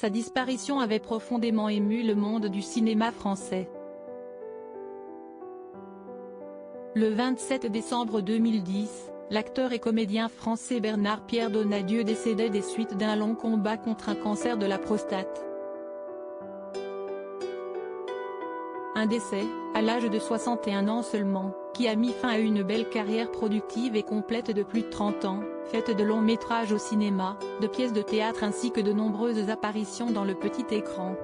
sa disparition avait profondément ému le monde du cinéma français. Le 27 décembre 2010, l'acteur et comédien français Bernard-Pierre Donadieu décédait des suites d'un long combat contre un cancer de la prostate. Un décès, à l'âge de 61 ans seulement, qui a mis fin à une belle carrière productive et complète de plus de 30 ans, faite de longs métrages au cinéma, de pièces de théâtre ainsi que de nombreuses apparitions dans le petit écran.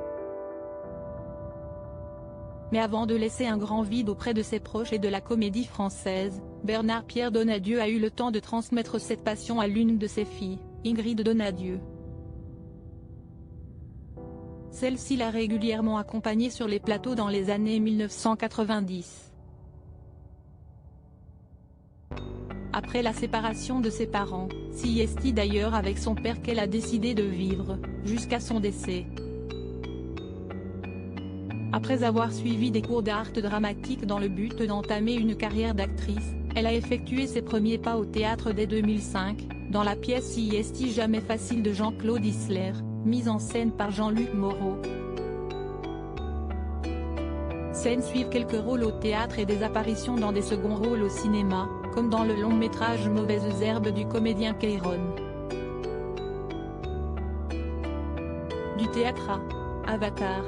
Mais avant de laisser un grand vide auprès de ses proches et de la comédie française, Bernard-Pierre Donadieu a eu le temps de transmettre cette passion à l'une de ses filles, Ingrid Donadieu. Celle-ci l'a régulièrement accompagné sur les plateaux dans les années 1990. Après la séparation de ses parents, c'est d'ailleurs avec son père qu'elle a décidé de vivre, jusqu'à son décès. Après avoir suivi des cours d'art dramatique dans le but d'entamer une carrière d'actrice, elle a effectué ses premiers pas au théâtre dès 2005, dans la pièce Jamais facile de Jean-Claude Isler, mise en scène par Jean-Luc Moreau. Scène suivent quelques rôles au théâtre et des apparitions dans des seconds rôles au cinéma, comme dans le long-métrage Mauvaises herbes du comédien Keyron. Du théâtre à Avatar.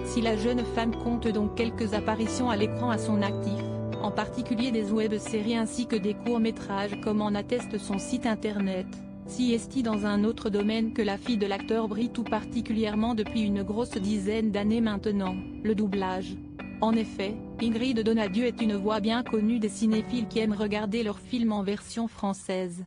Si la jeune femme compte donc quelques apparitions à l'écran à son actif, en particulier des web-séries ainsi que des courts-métrages comme en atteste son site internet, c'est dans un autre domaine que la fille de l'acteur brille tout particulièrement depuis une grosse dizaine d'années maintenant, le doublage. En effet, Ingrid Donadieu est une voix bien connue des cinéphiles qui aiment regarder leurs films en version française.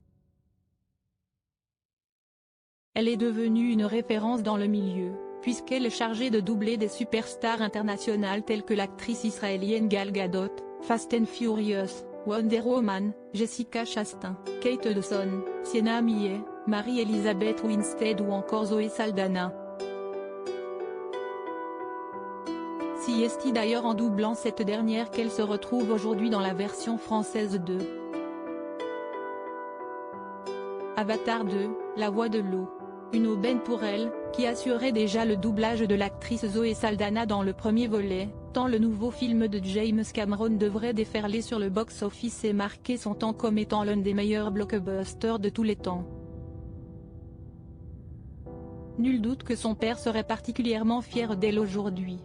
Elle est devenue une référence dans le milieu, puisqu'elle est chargée de doubler des superstars internationales telles que l'actrice israélienne Gal Gadot, Fast and Furious, Wonder Woman, Jessica Chastain, Kate Hudson, Sienna Miller, Marie-Elisabeth Winstead ou encore Zoé Saldana. C'est d'ailleurs en doublant cette dernière qu'elle se retrouve aujourd'hui dans la version française de Avatar 2, La Voix de l'eau. Une aubaine pour elle, qui assurait déjà le doublage de l'actrice Zoé Saldana dans le premier volet, tant le nouveau film de James Cameron devrait déferler sur le box-office et marquer son temps comme étant l'un des meilleurs blockbusters de tous les temps. Nul doute que son père serait particulièrement fier d'elle aujourd'hui.